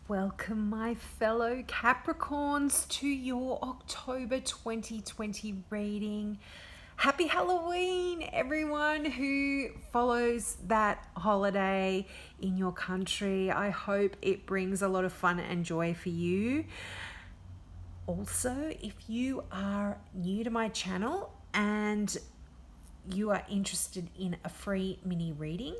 Welcome, my fellow Capricorns, to your October 2020 reading. Happy Halloween, everyone who follows that holiday in your country. I hope it brings a lot of fun and joy for you. Also, if you are new to my channel and you are interested in a free mini reading,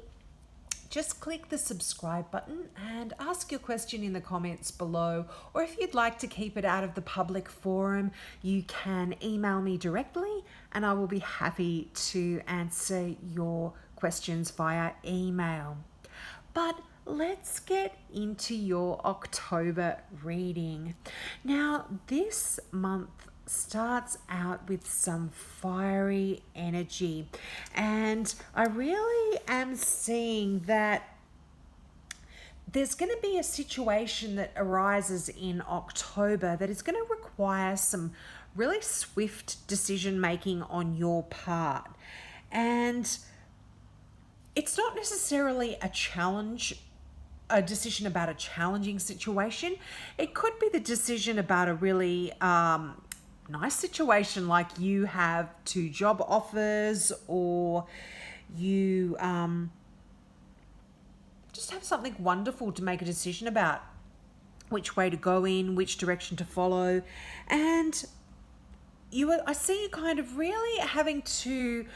just click the subscribe button and ask your question in the comments below. Or if you'd like to keep it out of the public forum, you can email me directly and I will be happy to answer your questions via email. But let's get into your October reading. Now, this month starts out with some fiery energy, and I really am seeing that there's going to be a situation that arises in October that is going to require some really swift decision making on your part. And it's not necessarily a decision about a challenging situation. It could be the decision about a really nice situation, like you have 2 job offers, or you just have something wonderful to make a decision about, which way to go in, which direction to follow. And I see you kind of really having to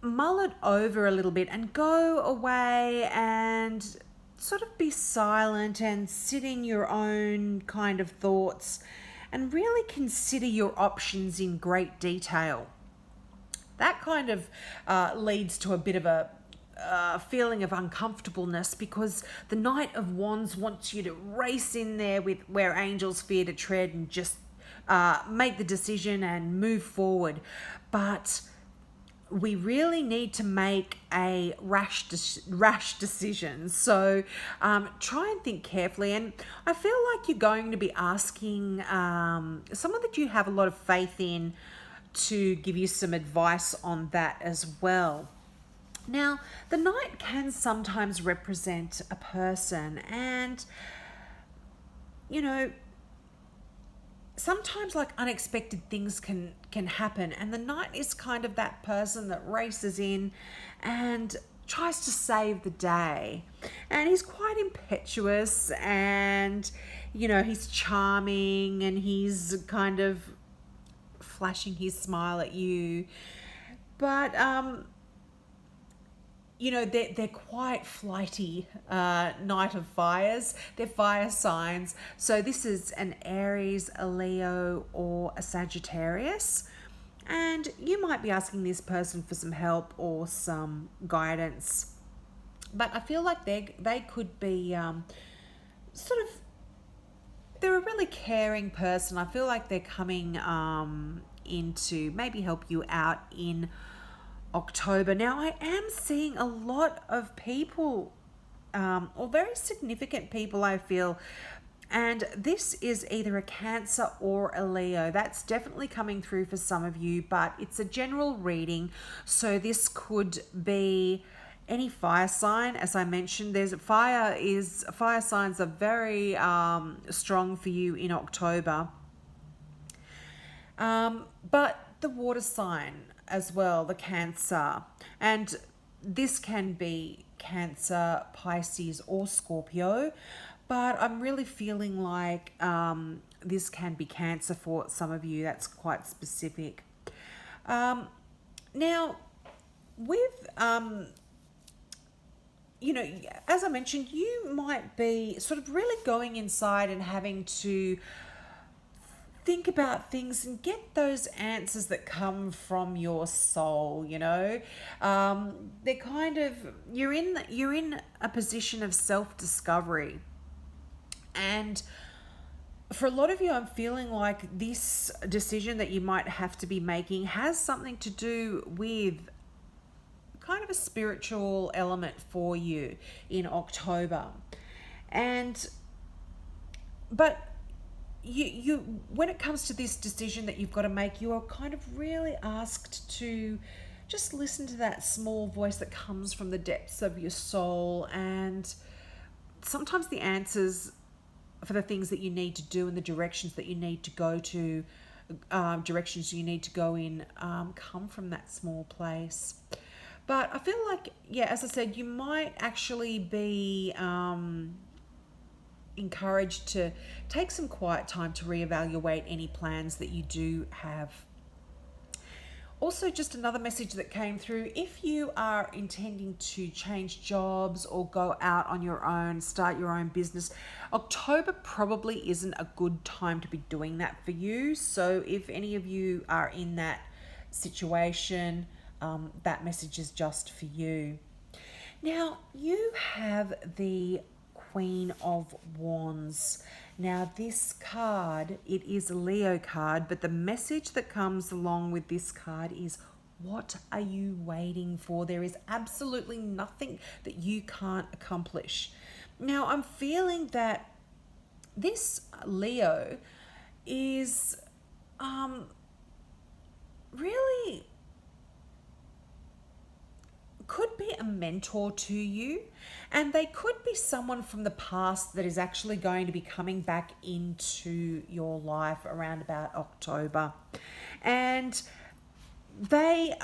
mull it over a little bit and go away and sort of be silent and sit in your own kind of thoughts and really consider your options in great detail. That kind of leads to a bit of a feeling of uncomfortableness, because the Knight of Wands wants you to race in there with where angels fear to tread and just make the decision and move forward. But we really need to make a rash decision. So try and think carefully. And I feel like you're going to be asking someone that you have a lot of faith in to give you some advice on that as well. Now, the Knight can sometimes represent a person, and sometimes like unexpected things can happen, and the Knight is kind of that person that races in and tries to save the day. And he's quite impetuous, and he's charming, and he's kind of flashing his smile at you. But they're quite flighty, Knight of Fires. They're fire signs. So this is an Aries, a Leo, or a Sagittarius. And you might be asking this person for some help or some guidance. But I feel like they could be they're a really caring person. I feel like they're coming in to maybe help you out in October. Now, I am seeing a lot of people, or very significant people, I feel, and this is either a Cancer or a Leo. That's definitely coming through for some of you, but it's a general reading, so this could be any fire sign. As I mentioned, fire signs are very strong for you in October, but the water sign as well, the Cancer, and this can be Cancer, Pisces, or Scorpio, but I'm really feeling like this can be Cancer for some of you. That's quite specific. Now, with as I mentioned, you might be sort of really going inside and having to think about things and get those answers that come from your soul. They're kind of, you're in a position of self-discovery, and for a lot of you, I'm feeling like this decision that you might have to be making has something to do with kind of a spiritual element for you in October. But you when it comes to this decision that you've got to make, you are kind of really asked to just listen to that small voice that comes from the depths of your soul. And sometimes the answers for the things that you need to do and the directions that you need to go to, directions you need to go in, come from that small place. But I feel like, yeah, as I said, you might actually be encouraged to take some quiet time to reevaluate any plans that you do have. Also, just another message that came through, if you are intending to change jobs or go out on your own, start your own business, October probably isn't a good time to be doing that for you. So if any of you are in that situation, that message is just for you. Now, you have the Queen of Wands. Now, this card, it is a Leo card, but the message that comes along with this card is, what are you waiting for? There is absolutely nothing that you can't accomplish. Now, I'm feeling that this Leo is really could be a mentor to you, and they could be someone from the past that is actually going to be coming back into your life around about October. And they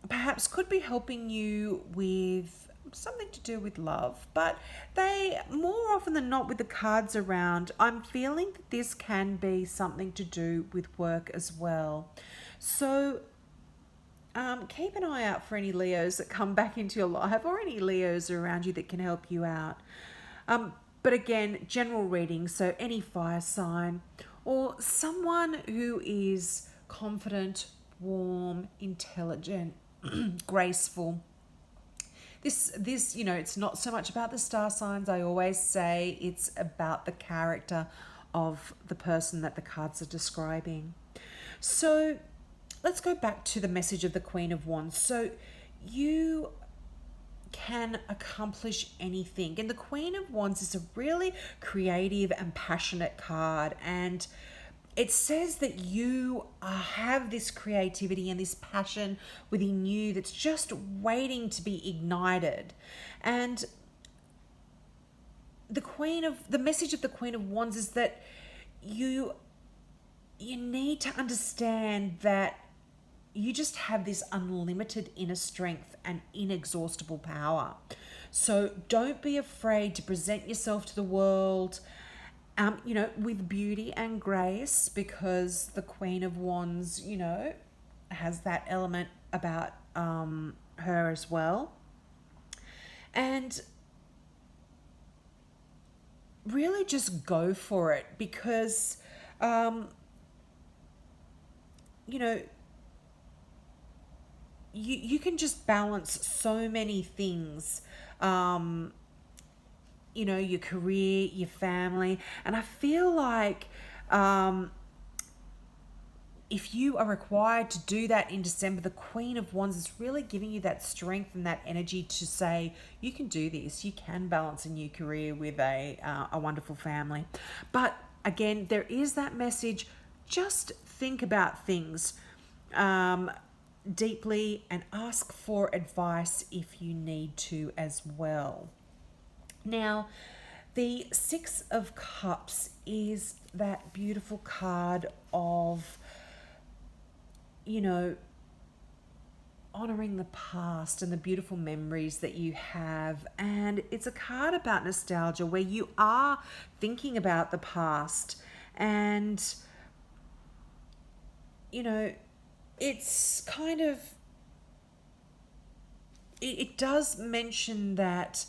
perhaps could be helping you with something to do with love, but they, more often than not with the cards around, I'm feeling that this can be something to do with work as well. So keep an eye out for any Leos that come back into your life, or any Leos around you that can help you out. But again, general reading, so any fire sign or someone who is confident, warm, intelligent, graceful. This, you know, it's not so much about the star signs. I always say it's about the character of the person that the cards are describing. So let's go back to the message of the Queen of Wands. So you can accomplish anything. And the Queen of Wands is a really creative and passionate card. And it says that you have this creativity and this passion within you that's just waiting to be ignited. And the message of the Queen of Wands is that you need to understand that you just have this unlimited inner strength and inexhaustible power. So don't be afraid to present yourself to the world, with beauty and grace, because the Queen of Wands, has that element about her as well. And really just go for it, because, you can just balance so many things, your career, your family. And I feel like if you are required to do that in December, the Queen of Wands is really giving you that strength and that energy to say, you can do this. You can balance a new career with a wonderful family. But again, there is that message. Just think about things deeply and ask for advice if you need to as well. Now, the Six of Cups is that beautiful card of, honoring the past and the beautiful memories that you have. And it's a card about nostalgia, where you are thinking about the past. And, it's kind of, it does mention that,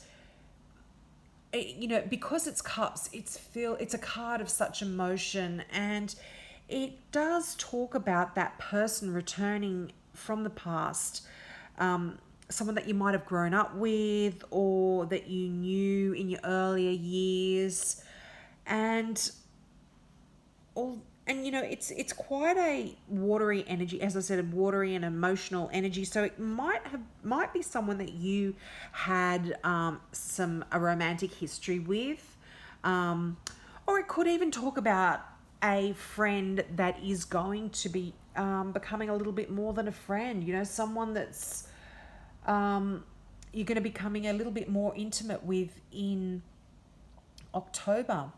because it's cups, it's a card of such emotion, and it does talk about that person returning from the past, someone that you might have grown up with or that you knew in your earlier years, and it's quite a watery energy, as I said, a watery and emotional energy. So it might be someone that you had a romantic history with, or it could even talk about a friend that is going to be becoming a little bit more than a friend. Someone that's you're going to be becoming a little bit more intimate with in October.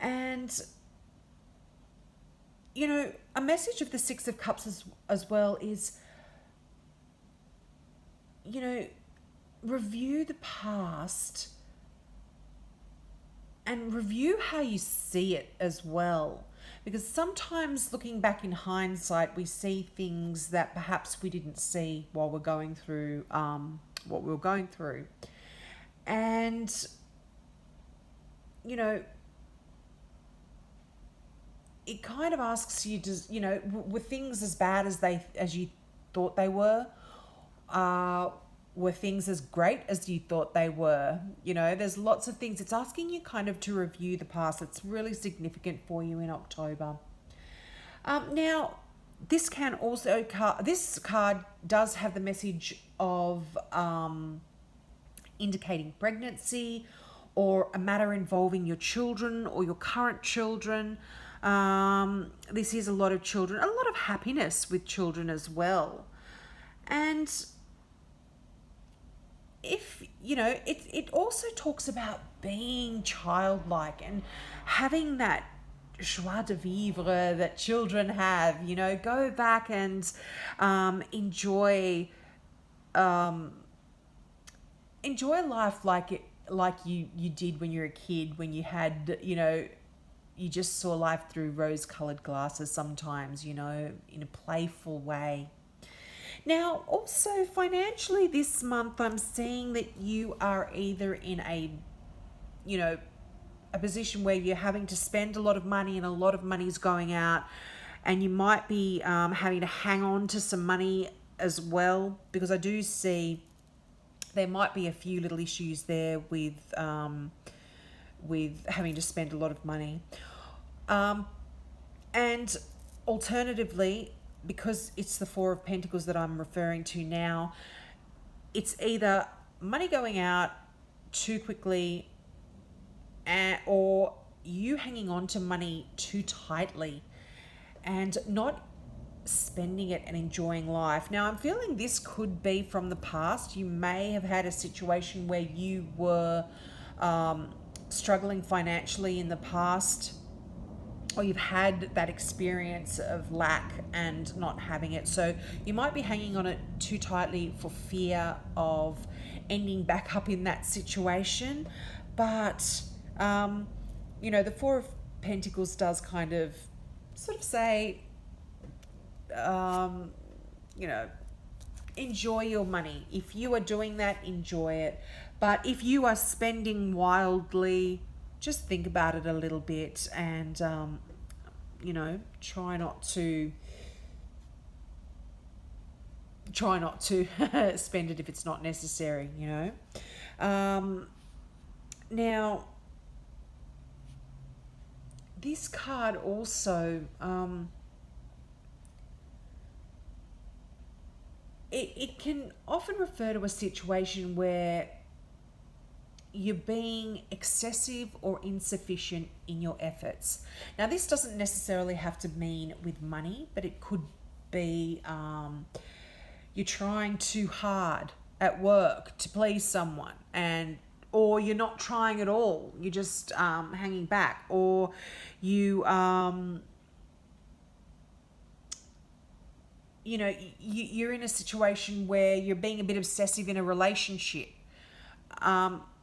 And, you know, a message of the Six of Cups as well is, you know, review the past and review how you see it as well. Because sometimes looking back in hindsight, we see things that perhaps we didn't see while we're going through what we were going through. And, you know, it kind of asks you, you know, were things as bad as you thought they were? Were things as great as you thought they were? You know, there's lots of things. It's asking you kind of to review the past. It's really significant for you in October. Now, this card does have the message of indicating pregnancy or a matter involving your children or your current children. This is a lot of children, a lot of happiness with children as well. And if, you know, it also talks about being childlike and having that joie de vivre that children have, you know, go back and enjoy life like you did when you were a kid, when you had, you know, you just saw life through rose-colored glasses sometimes, you know, in a playful way. Now, also financially this month, I'm seeing that you are either in a, you know, a position where you're having to spend a lot of money and a lot of money is going out, and you might be having to hang on to some money as well, because I do see there might be a few little issues there with having to spend a lot of money. And alternatively, because it's the Four of Pentacles that I'm referring to now, it's either money going out too quickly or you hanging on to money too tightly and not spending it and enjoying life. Now, I'm feeling this could be from the past. You may have had a situation where you were struggling financially in the past, or you've had that experience of lack and not having it. So you might be hanging on it too tightly for fear of ending back up in that situation. But, you know, the Four of Pentacles does kind of sort of say, you know, enjoy your money. If you are doing that, enjoy it. But if you are spending wildly, just think about it a little bit and, you know, try not to spend it if it's not necessary, you know. Now, this card also, it can often refer to a situation where you're being excessive or insufficient in your efforts. Now, this doesn't necessarily have to mean with money, but it could be you're trying too hard at work to please someone, or you're not trying at all. You're just hanging back, or you you know, you're in a situation where you're being a bit obsessive in a relationship.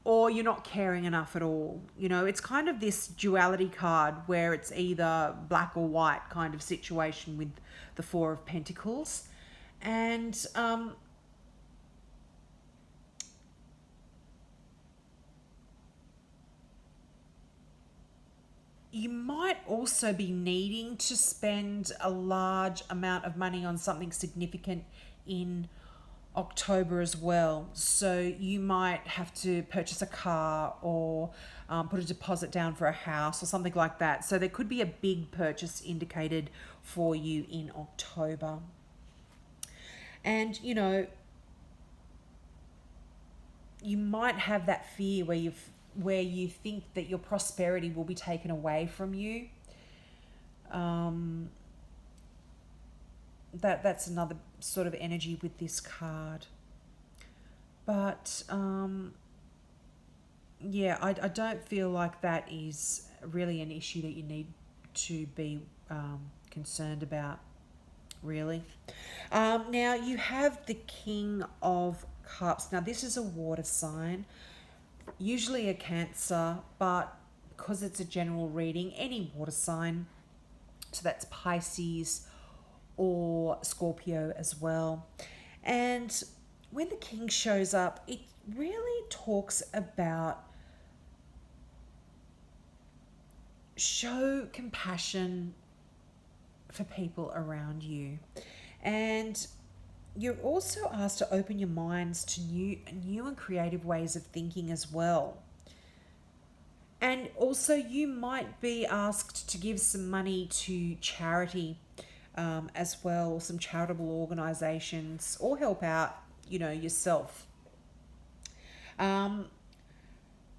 Or you're not caring enough at all. You know, it's kind of this duality card where it's either black or white kind of situation with the Four of Pentacles. And you might also be needing to spend a large amount of money on something significant in October as well. So you might have to purchase a car or put a deposit down for a house or something like that. So there could be a big purchase indicated for you in October. And, you know, you might have that fear where you think that your prosperity will be taken away from you. That's another sort of energy with this card. But yeah, I don't feel like that is really an issue that you need to be concerned about, really. Now, you have the King of Cups. Now, this is a water sign, usually a Cancer, but because it's a general reading, any water sign, so that's Pisces or Scorpio as well. And when the King shows up, it really talks about show compassion for people around you. And you're also asked to open your minds to new and creative ways of thinking as well. And also, you might be asked to give some money to charity as well, some charitable organizations, or help out, yourself. Um,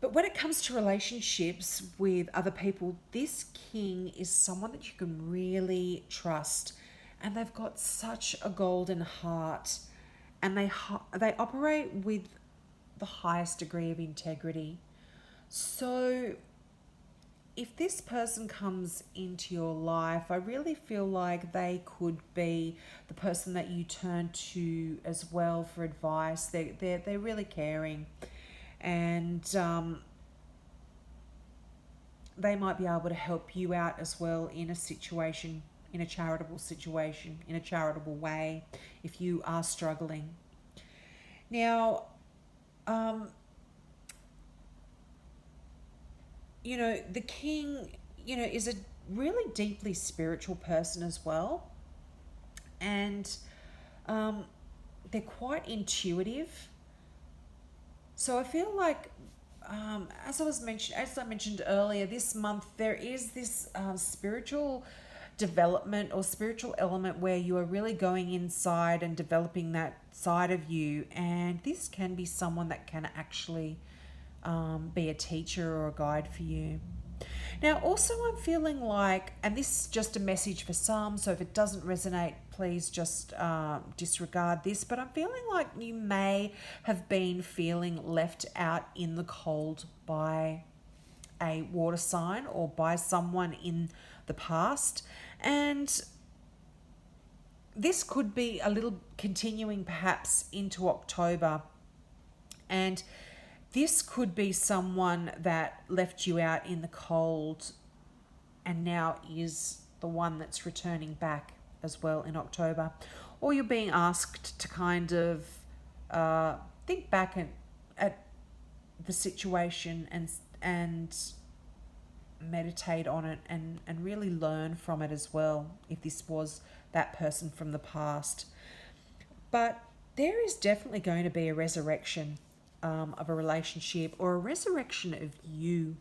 but when it comes to relationships with other people, this king is someone that you can really trust, and they've got such a golden heart, and they operate with the highest degree of integrity. So if this person comes into your life, I really feel like they could be the person that you turn to as well for advice. They're really caring, and they might be able to help you out as well in a situation, in a charitable situation, in a charitable way, if you are struggling. Now, the king, is a really deeply spiritual person as well. And they're quite intuitive. So I feel like, as I mentioned earlier, this month there is this spiritual development or spiritual element where you are really going inside and developing that side of you. And this can be someone that can actually be a teacher or a guide for you. Now, also, I'm feeling like, and this is just a message for some, so if it doesn't resonate, please just disregard this, but I'm feeling like you may have been feeling left out in the cold by a water sign or by someone in the past. And this could be a little continuing perhaps into October. And this could be someone that left you out in the cold and now is the one that's returning back as well in October. Or you're being asked to kind of think back at the situation and meditate on it and really learn from it as well, if this was that person from the past. But there is definitely going to be a resurrection of a relationship or a resurrection of you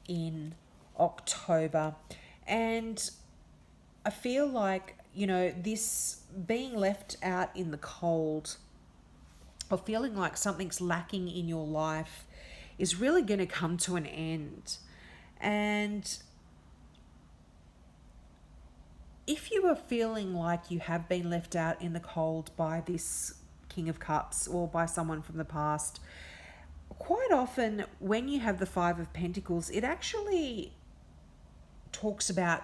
in October. And I feel like, this being left out in the cold or feeling like something's lacking in your life is really going to come to an end. And if you are feeling like you have been left out in the cold by this King of Cups or by someone from the past, quite often when you have the Five of Pentacles, it actually talks about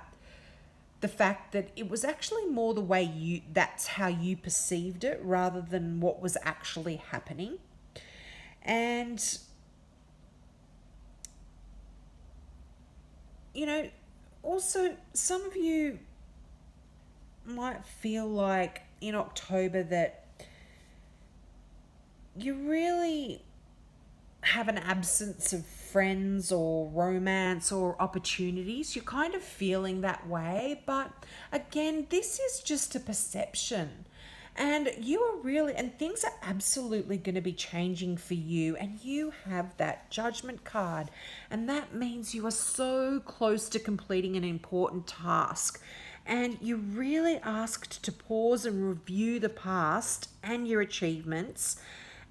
the fact that it was actually more the way that's how you perceived it rather than what was actually happening. And also some of you might feel like in October that you really have an absence of friends or romance or opportunities. You're kind of feeling that way, but again, this is just a perception. And things are absolutely going to be changing for you. And you have that Judgment card. And that means you are so close to completing an important task. And you're really asked to pause and review the past and your achievements.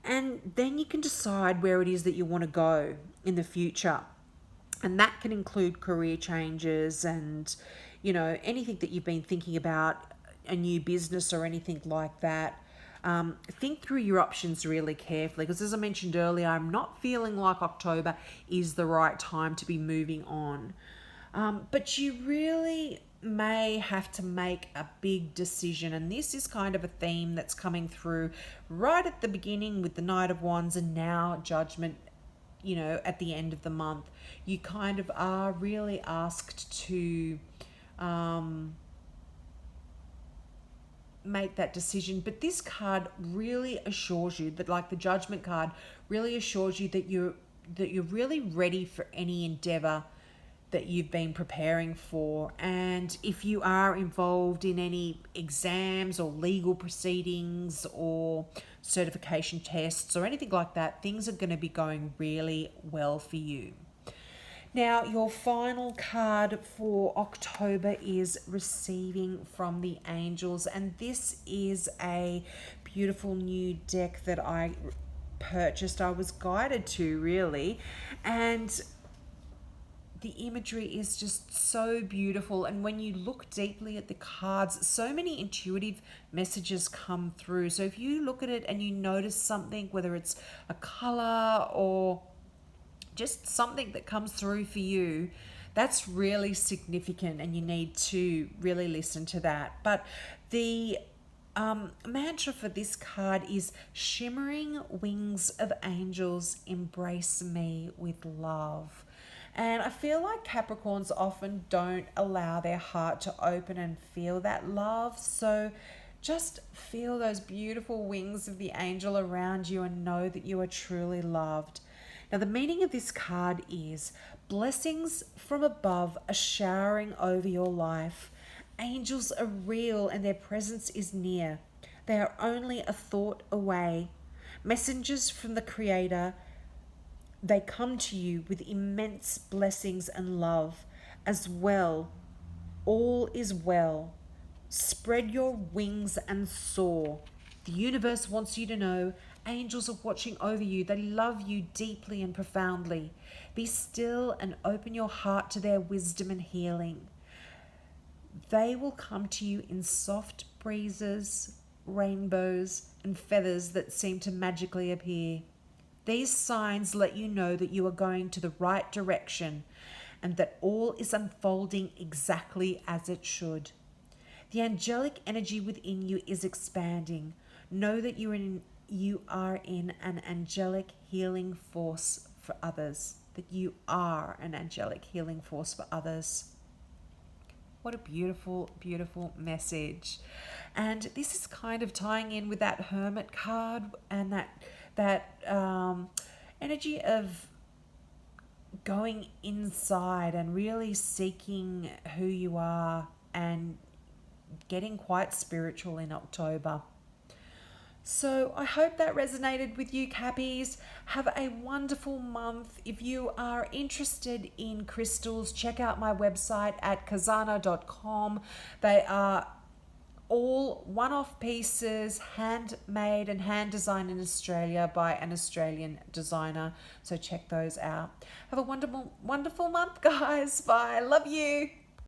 And then you can decide where it is that you want to go in the future. And that can include career changes and, anything that you've been thinking about, a new business or anything like that. Think through your options really carefully, because as I mentioned earlier, I'm not feeling like October is the right time to be moving on. But you really may have to make a big decision, and this is kind of a theme that's coming through right at the beginning with the Knight of Wands and now Judgment, at the end of the month. You kind of are really asked to make that decision. But this card really assures you that, like the Judgment card, really assures you that you're really ready for any endeavor that you've been preparing for. And if you are involved in any exams or legal proceedings or certification tests or anything like that, things are going to be going really well for you. Now, your final card for October is Receiving from the Angels, and this is a beautiful new deck that I purchased. I was guided to, really, and the imagery is just so beautiful. And when you look deeply at the cards, so many intuitive messages come through. So if you look at it and you notice something, whether it's a color or just something that comes through for you, that's really significant, and you need to really listen to that. But the mantra for this card is shimmering wings of angels, embrace me with love. And I feel like Capricorns often don't allow their heart to open and feel that love. So just feel those beautiful wings of the angel around you and know that you are truly loved. Now, the meaning of this card is blessings from above are showering over your life. Angels are real and their presence is near. They are only a thought away. Messengers from the Creator, they come to you with immense blessings and love as well. All is well. Spread your wings and soar. The universe wants you to know angels are watching over you. They love you deeply and profoundly. Be still and open your heart to their wisdom and healing. They will come to you in soft breezes, rainbows, and feathers that seem to magically appear. These signs let you know that you are going to the right direction and that all is unfolding exactly as it should. The angelic energy within you is expanding. Know that you are in an angelic healing force for others. That you are an angelic healing force for others. What a beautiful, beautiful message. And this is kind of tying in with that Hermit card and that energy of going inside and really seeking who you are and getting quite spiritual in October. So I hope that resonated with you, Cappies. Have a wonderful month. If you are interested in crystals, check out my website at kazana.com. They are all one-off pieces, handmade and hand designed in Australia by an Australian designer. So check those out. Have a wonderful, wonderful month, guys. Bye. Love you.